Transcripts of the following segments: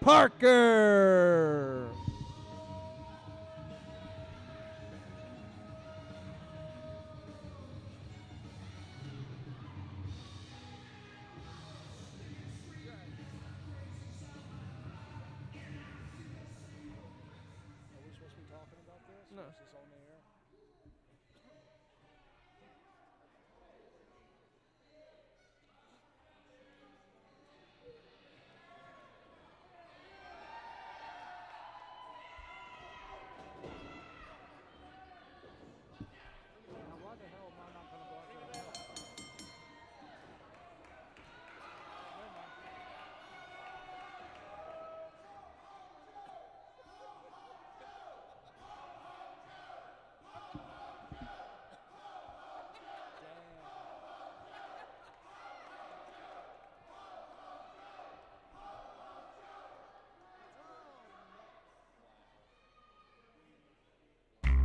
Parker. Are we supposed to be talking about this? No. Or is this on the air? Now, why the hell am I not going to go out there and help? Never mind.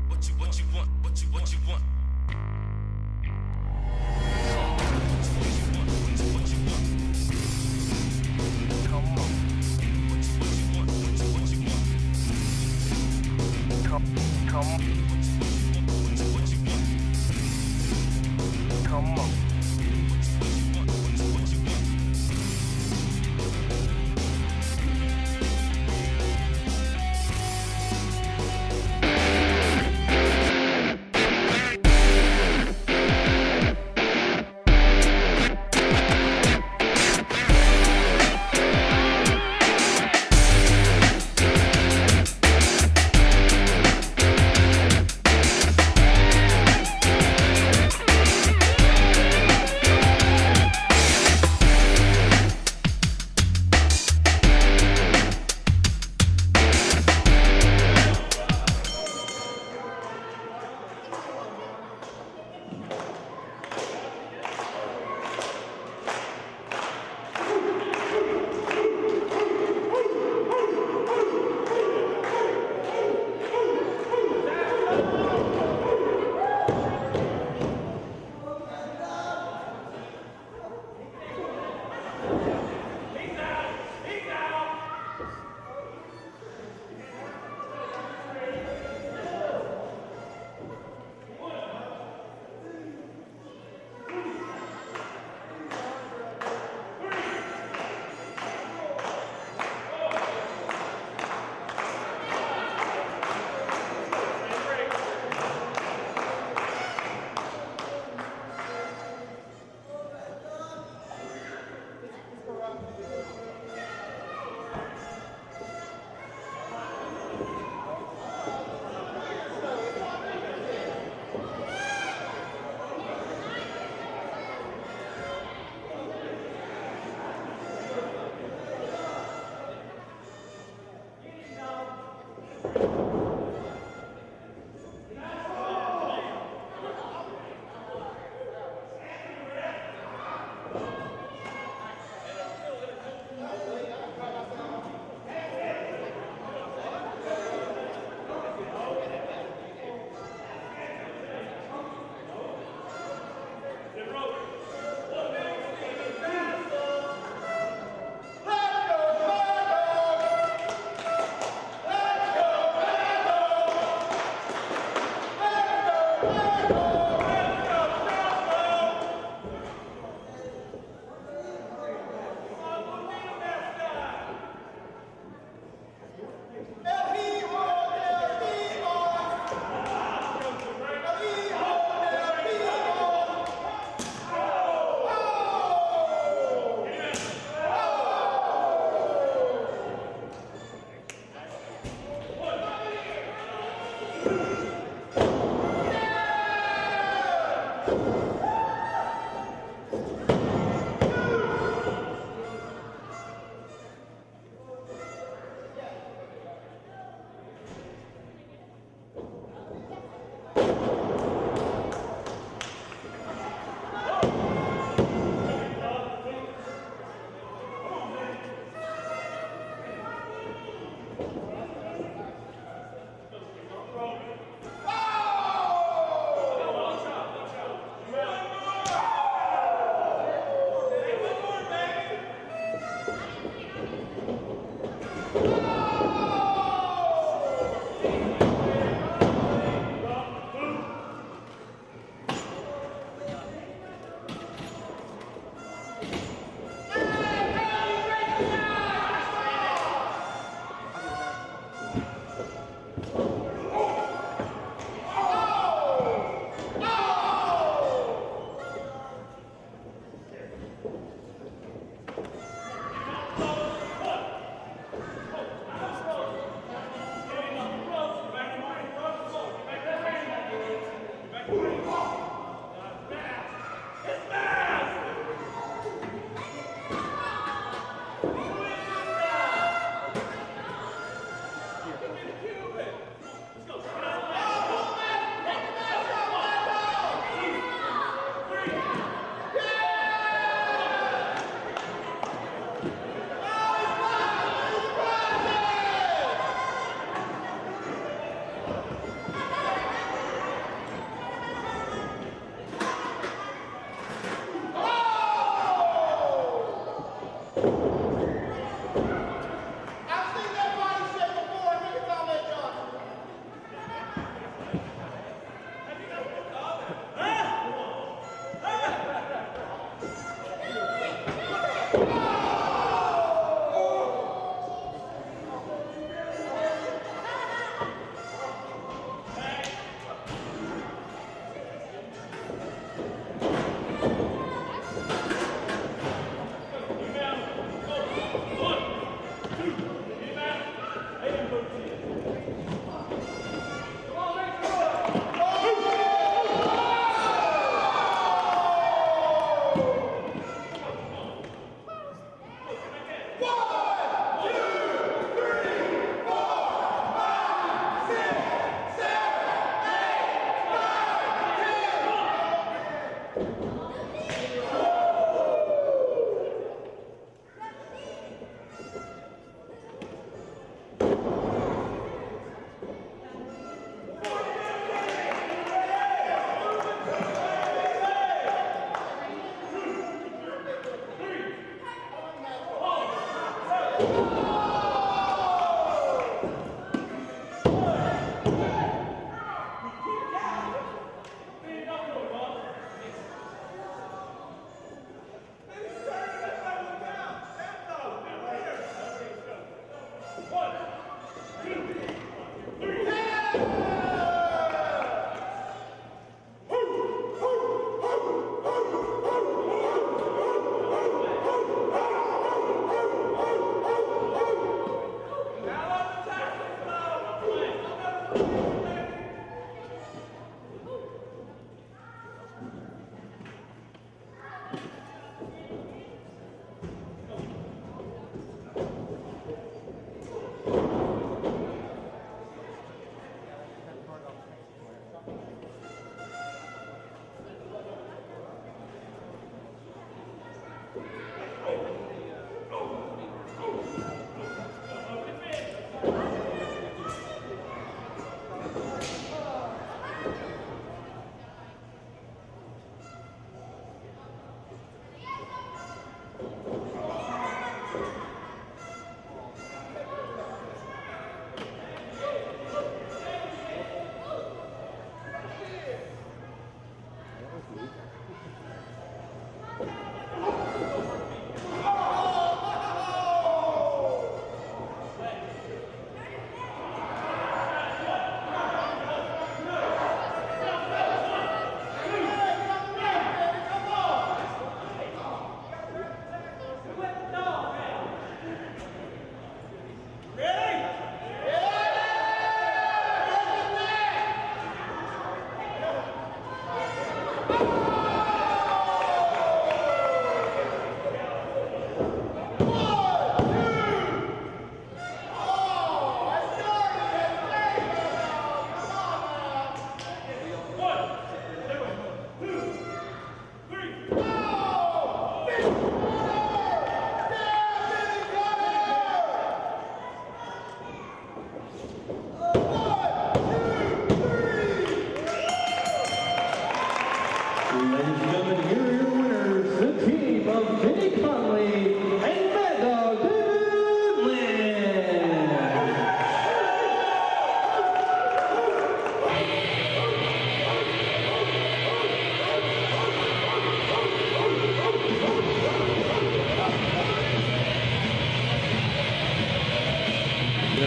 What you want, what you want. Come on. What you want, what you want. Come on. What you want. Come on. What you want.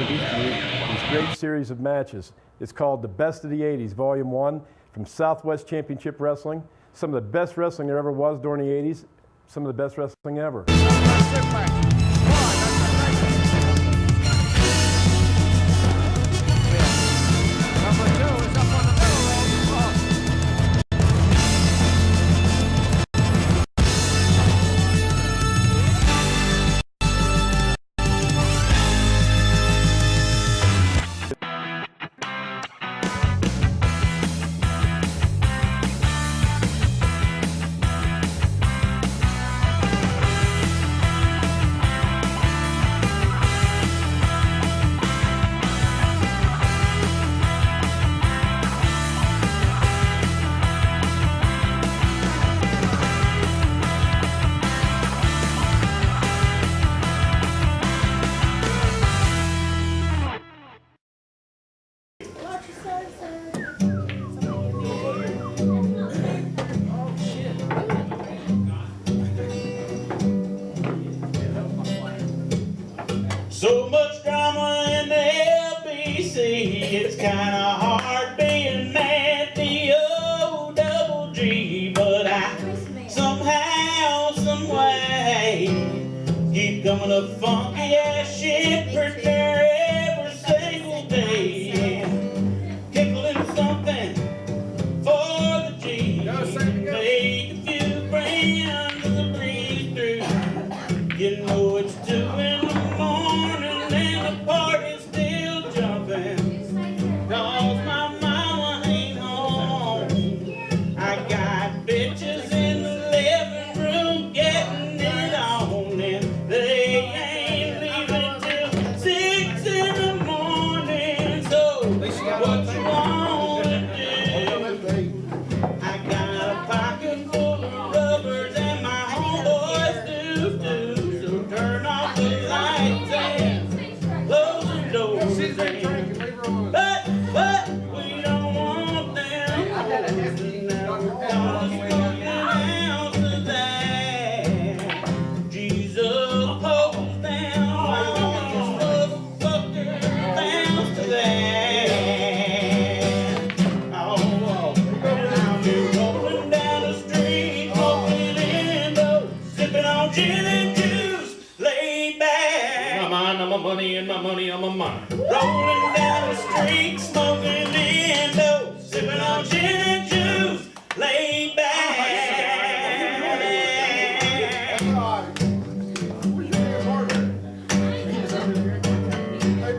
introduce to you this great series of matches. It's called The Best of the 80s, Volume 1, from Southwest Championship Wrestling. Some of the best wrestling there ever was during the 80s, some of the best wrestling ever. So much drama in the LBC, it's kinda hard being mad D-O-double-G, but I somehow, someway, keep coming up funky ass shit pretty near every single day. Kickling something for the G, make a few friends as I breeze through. You know it's 2 in the morning and the party's still jumping, 'cause my mama ain't home. I got bitches in the living room getting it on, and they ain't leaving till 6 in the morning. So what you wanna do? I got a pocket full of rubbers and my homeboys do too. So turn off the lights and close the doors. But we don't want them. Now we're gonna slow you down to that. Jesus pulls down while you motherfuckers bounce to that. Oh, I'll be rolling down the street, smoking Indo, sipping on gin and juice, laid back. My mind on my money and my money on my mind. Rolling down the street, smoking Indo, sipping on gin and juice, laid back.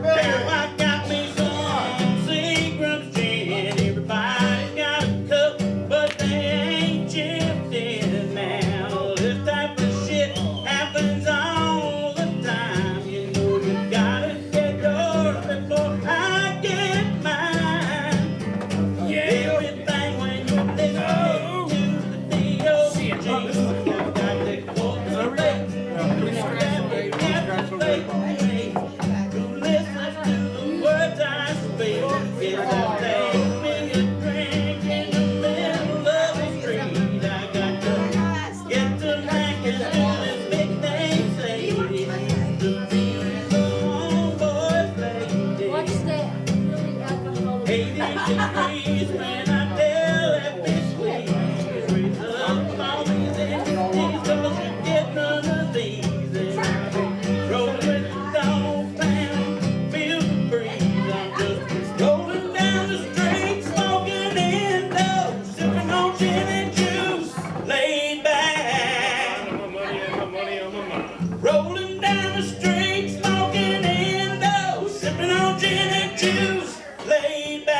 Now I got me some Seagram's gin. Everybody's got a cup, but they ain't chipped in now. This type of shit happens all the time. You know you gotta get yours before I get mine. Everything when you listen to the D.O.G. You got to cultivate. You got to cultivate. To listen to the words I speak. It's a take me a drink in the middle of the street. I got to get to Mackin' to this big thing say. To be the homeboys lady. What's that? Really alcoholic. 80 degrees when I tell that bitch please raise up all these entities, 'cause you get none of these. Rolling with the dog pound, feel the breeze. I'm just rolling down the street, smoking Indo, sipping on gin and juice, laid back. Rolling down the street, smoking Indo, sipping on gin and juice, laid back.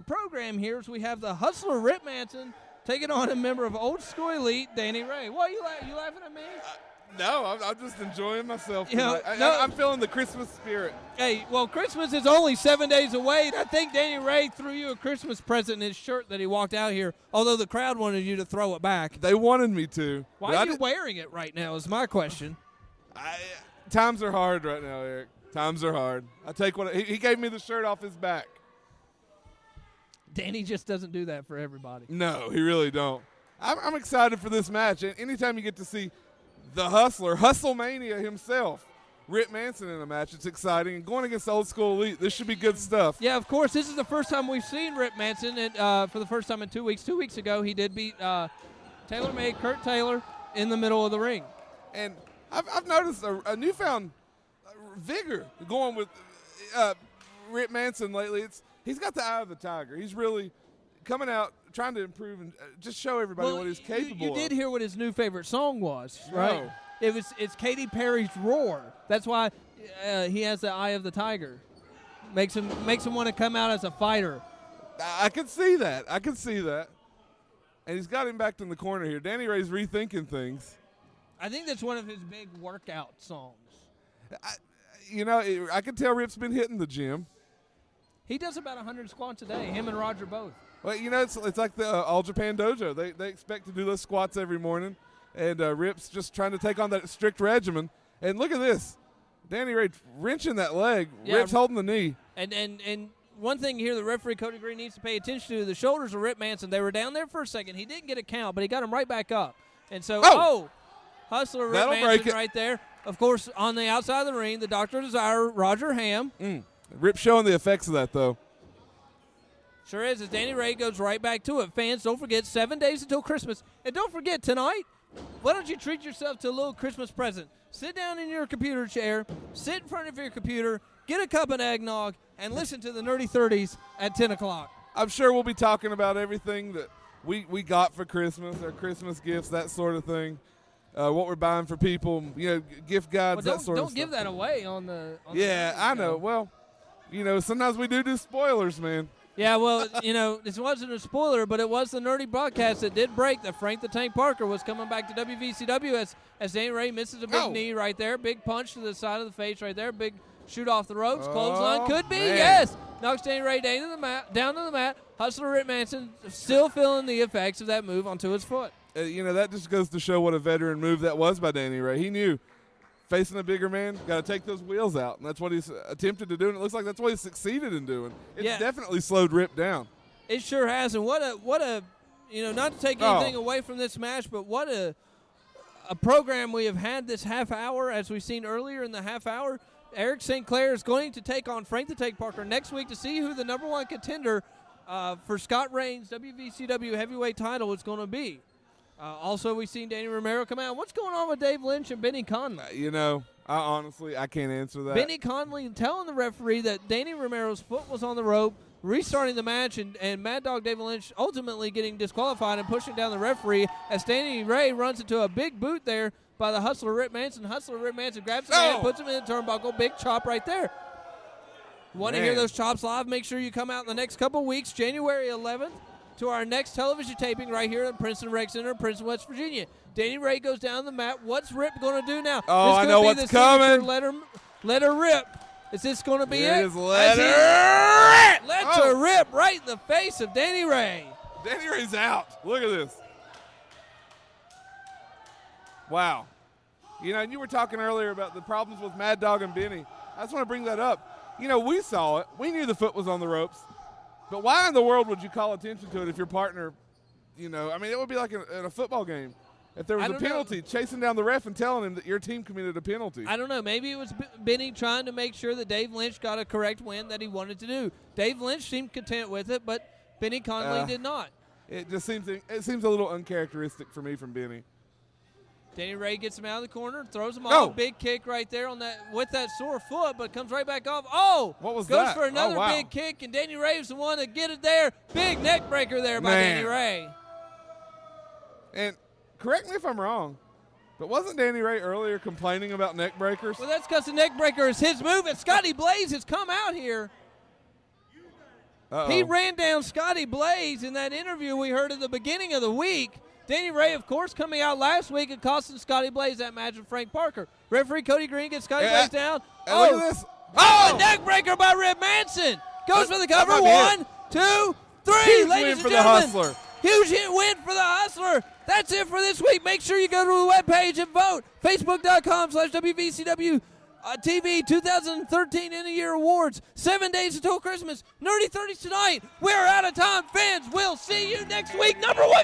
Program here is we have the Hustler Rip Manson taking on a member of Old School Elite, Danny Ray. What, you laughing at me? No, I'm just enjoying myself You know, tonight. no- I'm feeling the Christmas spirit. Hey, well, Christmas is only 7 days away, and I think Danny Ray threw you a Christmas present in his shirt that he walked out here, although the crowd wanted you to throw it back. They wanted me to. Why but are I you did- wearing it right now is my question. Times are hard right now, Eric. Times are hard. I take what he gave me the shirt off his back. Danny just doesn't do that for everybody. No, he really don't. I'm excited for this match. And anytime you get to see the Hustler, Hustlemania himself, Rip Manson in a match, it's exciting. And going against Old School Elite, this should be good stuff. Yeah, of course. This is the first time we've seen Rip Manson for the first time in 2 weeks. 2 weeks ago, he did beat TaylorMade Kurt Taylor in the middle of the ring. And I've noticed a newfound vigor going with Rip Manson lately. He's got the eye of the tiger. He's really coming out, trying to improve and just show everybody what he's capable You did of. hear what his new favorite song was, right? No. It's Katy Perry's Roar. That's why he has the eye of the tiger. Makes him want to come out as a fighter. I can see that. And he's got him back in the corner here. Danny Ray's rethinking things. I think that's one of his big workout songs. I can tell Rip's been hitting the gym. He does about 100 squats a day, him and Roger both. Well, it's like the All Japan Dojo. They expect to do those squats every morning, and Rip's just trying to take on that strict regimen. And look at this. Danny Ray wrenching that leg. Yeah, Rip's holding the knee. And one thing here the referee, Cody Green, needs to pay attention to, the shoulders of Rip Manson. They were down there for a second. He didn't get a count, but he got him right back up. And so, Hustler Rip That'll Manson break it. right there. Of course, on the outside of the ring, the Doctor of Desire, Roger Ham. Rip showing the effects of that, though. Sure is, as Danny Ray goes right back to it. Fans, don't forget, 7 days until Christmas. And don't forget, tonight, why don't you treat yourself to a little Christmas present? Sit down in your computer chair, sit in front of your computer, get a cup of eggnog, and listen to the Nerdy 30s at 10 o'clock. I'm sure we'll be talking about everything that we got for Christmas, our Christmas gifts, that sort of thing. What we're buying for people, gift guides, that sort of Don't stuff. give that away on the Yeah, I know. Well, sometimes we do spoilers, man. Yeah, well, this wasn't a spoiler, but it was the Nerdy broadcast that did break that Frank the Tank Parker was coming back to WVCW as Danny Ray misses a big knee right there. Big punch to the side of the face right there. Big shoot off the ropes. Clothesline could be, man. yes. Knocks Danny Ray down to the mat. Hustler Rip Manson still feeling the effects of that move onto his foot. That just goes to show what a veteran move that was by Danny Ray. He knew facing a bigger man, got to take those wheels out, and that's what he's attempted to do, and it looks like that's what he's succeeded in doing. It's definitely slowed Rip down. It sure has, and what a not to take anything away from this match, but what a program we have had this half hour. As we've seen earlier in the half hour, Eric St. Clair is going to take on Frank the Tank Parker next week to see who the number one contender for Scott Reigns' WVCW heavyweight title is going to be. Also, we've seen Danny Romero come out. What's going on with Dave Lynch and Benny Conley? I can't answer that. Benny Conley telling the referee that Danny Romero's foot was on the rope, restarting the match, and Mad Dog David Lynch ultimately getting disqualified and pushing down the referee as Danny Ray runs into a big boot there by the Hustler Rip Manson. Hustler Rip Manson grabs the man, puts him in the turnbuckle, big chop right there. Want to hear those chops live? Make sure you come out in the next couple weeks, January 11th, to our next television taping right here at Princeton Rec Center in Princeton, West Virginia. Danny Ray goes down the mat. What's Rip going to do now? I know what's coming. Let her rip. Is this going to be It it? is let her rip. Let her rip right in the face of Danny Ray. Danny Ray's out. Look at this. Wow. And you were talking earlier about the problems with Mad Dog and Benny. I just want to bring that up. We saw it. We knew the foot was on the ropes. But why in the world would you call attention to it if your partner, it would be like in a football game. If there was a penalty, chasing down the ref and telling him that your team committed a penalty. I don't know. Maybe it was Benny trying to make sure that Dave Lynch got a correct win that he wanted to do. Dave Lynch seemed content with it, but Benny Conley did not. It just seems a little uncharacteristic for me from Benny. Danny Ray gets him out of the corner, throws him off. Big kick right there with that sore foot, but comes right back off. What was goes that? For another big kick, and Danny Ray was the one to get it there. Big neck breaker there by Danny Ray. And correct me if I'm wrong, but wasn't Danny Ray earlier complaining about neck breakers? Well, that's because the neck breaker is his move, and Scotty Blaze has come out here. He ran down Scotty Blaze in that interview we heard at the beginning of the week. Danny Ray, of course, coming out last week and costing Scotty Blaze that match with Frank Parker. Referee Cody Green gets Scotty Blaze down. Look at this. A neck breaker by Reb Manson. Goes for the cover. That might be 1, 2, 3. Huge Ladies win and for the gentlemen, Hustler. Huge win for the Hustler. That's it for this week. Make sure you go to the webpage and vote. Facebook.com/WVCW TV 2013 End of Year Awards. 7 days until Christmas. Nerdy 30s tonight. We're out of time. Fans, we'll see you next week. Number 1.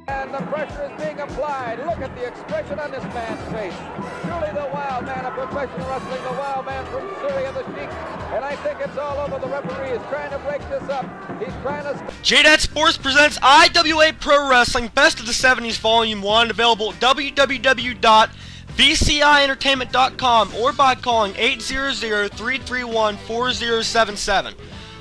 And the pressure is being applied. Look at the expression on this man's face. Truly the wild man of professional wrestling, the wild man from Syria, the Sheik. And I think it's all over. The referee is trying to break this up. He's trying to... JDAT Sports presents IWA Pro Wrestling Best of the 70s Volume 1, available at www.vcientertainment.com or by calling 800-331-4077.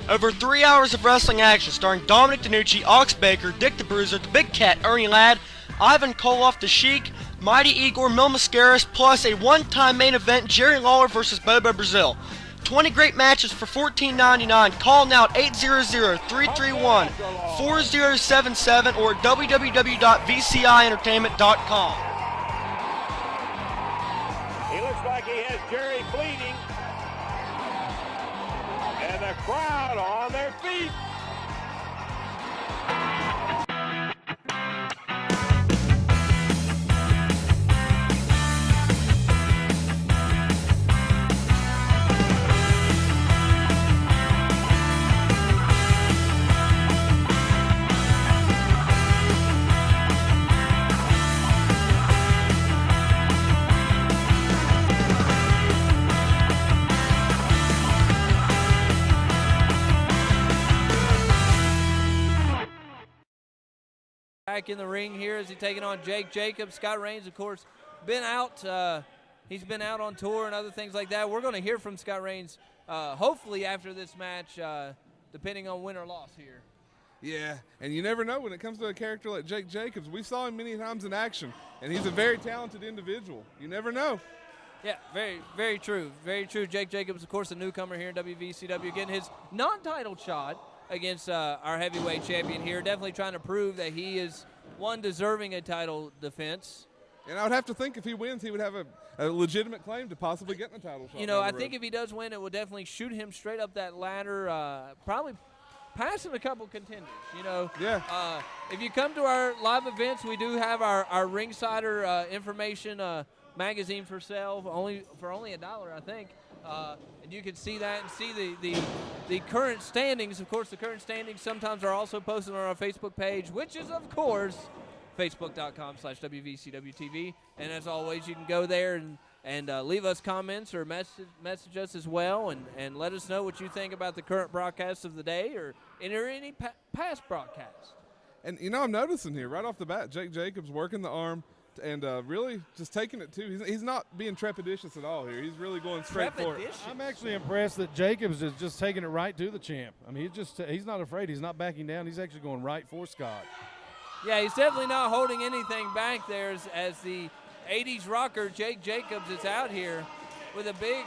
Over 3 hours of wrestling action starring Dominic DeNucci, Ox Baker, Dick the Bruiser, the Big Cat, Ernie Ladd, Ivan Koloff, the Sheik, Mighty Igor, Mil Mascaras, plus a one-time main event, Jerry Lawler versus Bobo Brazil. 20 great matches for $14.99. Call now at 800-331-4077 or www.vcientertainment.com. He looks like he has Jerry bleeding. And the crowd on their feet. Back in the ring here as he's taking on Jake Jacobs. Scott Reigns, of course, been out. He's been out on tour and other things like that. We're going to hear from Scott Reigns hopefully after this match, depending on win or loss here. Yeah, and you never know when it comes to a character like Jake Jacobs. We saw him many times in action, and he's a very talented individual. You never know. Yeah, very, very true. Very true. Jake Jacobs, of course, a newcomer here in WVCW, getting his non-title shot against our heavyweight champion here. Definitely trying to prove that he is one deserving a title defense. And I would have to think if he wins, he would have a legitimate claim to possibly getting a title shot. You know, I think if he does win, it will definitely shoot him straight up that ladder, probably passing a couple contenders, you know. Yeah. If you come to our live events, we do have our Ringsider information magazine for sale for only $1, I think. And you can see that and see the current standings. Of course, the current standings sometimes are also posted on our Facebook page, which is, of course, facebook.com/WVCWTV. And as always, you can go there and leave us comments or message us as well and let us know what you think about the current broadcast of the day or any past broadcast. And, you know, I'm noticing here right off the bat, Jake Jacobs working the arm and really just taking it to. He's not being trepidatious at all here. He's really going straight for it. I'm actually impressed that Jacobs is just taking it right to the champ. I mean, he's not afraid. He's not backing down. He's actually going right for Scott. Yeah, he's definitely not holding anything back there as the 80s rocker Jake Jacobs is out here with a big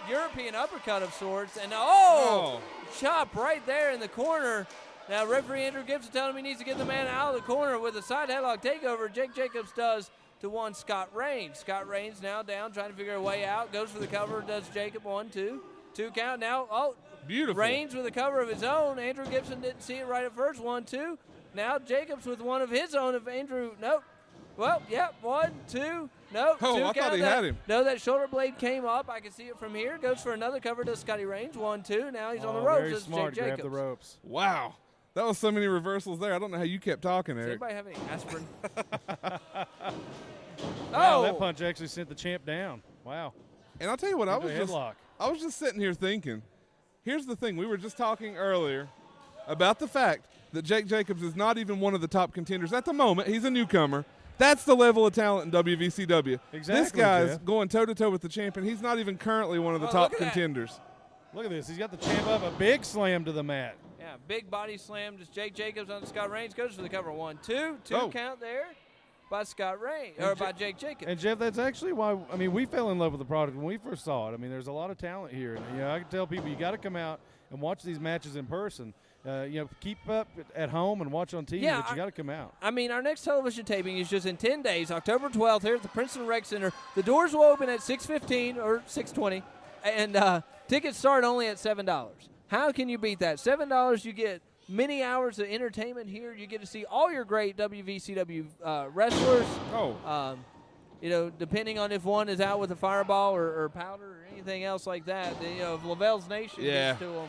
European uppercut of sorts. And chop right there in the corner. Now, referee Andrew Gibson telling him he needs to get the man out of the corner with a side headlock takeover. Jake Jacobs does to one Scott Reigns. Scott Reigns now down, trying to figure a way out. Goes for the cover, does Jacob 1, 2. 2 count now. Beautiful. Reigns with a cover of his own. Andrew Gibson didn't see it right at first. 1, 2. Now Jacobs with one of his own. If Andrew, nope. Well, yeah, 1, 2. Nope. Oh, 2 I count. thought he had him. No, that shoulder blade came up. I can see it from here. Goes for another cover, does Scotty Reigns. 1, 2. Now he's on the ropes. Very Does smart. Jake Grab Jacobs. the ropes. Wow. That was so many reversals there. I don't know how you kept talking, Does Eric. anybody have any aspirin? Wow, that punch actually sent the champ down. Wow. And I'll tell you what, I Headlock. was just sitting here thinking, here's the thing. We were just talking earlier about the fact that Jake Jacobs is not even one of the top contenders at the moment. He's a newcomer. That's the level of talent in WVCW. Exactly, This guy's Jeff. going toe-to-toe with the champion. He's not even currently one of the top look at that. contenders. Look at this. He's got the champ up. A big slam to the mat. Yeah, big body slam. Just Jake Jacobs on Scott Reigns. Goes for the cover. 1, 2. 2 Oh. count there by Scott Reigns, or by Jake Jacobs. And, Jeff, that's actually why, I mean, we fell in love with the product when we first saw it. I mean, there's a lot of talent here. And, you know, I can tell people you got to come out and watch these matches in person. Keep up at home and watch on TV, Yeah, but you got to come out. I mean, our next television taping is just in 10 days, October 12th, here at the Princeton Rec Center. The doors will open at 6:15 or 6:20, and tickets start only at $7. How can you beat that? $7, you get many hours of entertainment here. You get to see all your great WVCW wrestlers. Depending on if one is out with a fireball or powder or anything else like that, if Lavelle's Nation gets to them,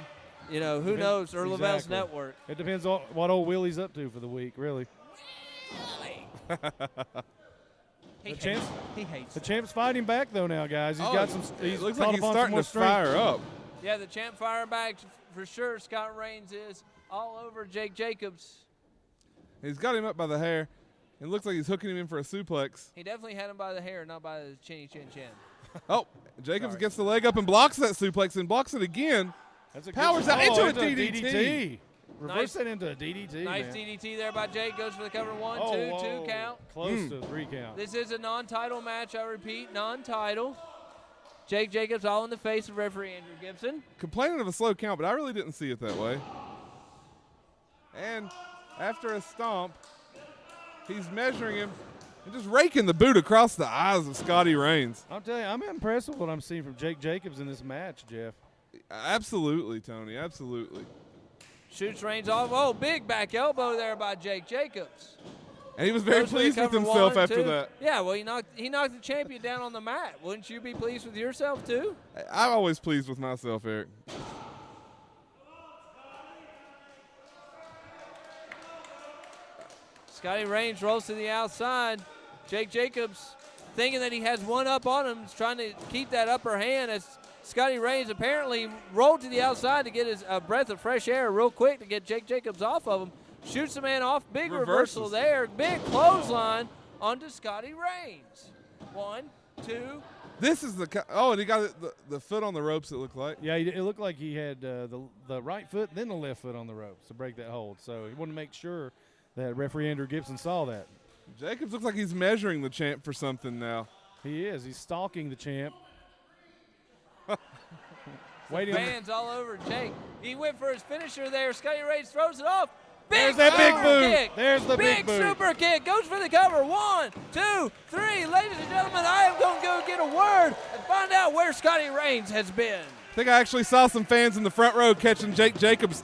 who knows, or Lavelle's Network. It depends on what old Willie's up to for the week, really. He hates The champ's fighting back, though, now, guys. He's got some. It looks caught like he's upon some starting more to strength. fire up. Yeah, the champ fire back for sure. Scott Reigns is all over Jake Jacobs. He's got him up by the hair. It looks like he's hooking him in for a suplex. He definitely had him by the hair, not by the chinny chin chin. Oh, Jacobs gets the leg up and blocks that suplex and blocks it again. Powers out into a DDT. Reverse that into a DDT. Nice man. DDT there by Jake. Goes for the cover. 1, 2 count. Close to 3 count. This is a non-title match, I repeat, non-title. Jake Jacobs all in the face of referee Andrew Gibson. Complaining of a slow count, but I really didn't see it that way. And after a stomp, he's measuring him and just raking the boot across the eyes of Scotty Reigns. I'm telling you, I'm impressed with what I'm seeing from Jake Jacobs in this match, Jeff. Absolutely, Tony, absolutely. Shoots Reigns off. Oh, big back elbow there by Jake Jacobs. And he was very Goes for the pleased with cover. himself 1, after 2. that. Yeah, well, he knocked the champion down on the mat. Wouldn't you be pleased with yourself, too? I'm always pleased with myself, Eric. Scotty Reigns rolls to the outside. Jake Jacobs, thinking that he has one up on him, is trying to keep that upper hand as Scotty Reigns apparently rolled to the outside to get his breath of fresh air real quick to get Jake Jacobs off of him. Shoots the man off. Big reversal there. Big clothesline onto Scotty Reigns. 1, 2. This is and he got the foot on the ropes, it looked like. Yeah, it looked like he had the right foot, then the left foot on the ropes to break that hold. So he wanted to make sure that referee Andrew Gibson saw that. Jacobs looks like he's measuring the champ for something now. He is. He's stalking the champ. Waiting. Fans all over Jake. He went for his finisher there. Scotty Reigns throws it off. There's that big boot. Kick. There's the big boot. Super kick. Goes for the cover. 1, 2, 3. Ladies and gentlemen, I am going to go get a word and find out where Scotty Reigns has been. I think I actually saw some fans in the front row catching Jake Jacobs'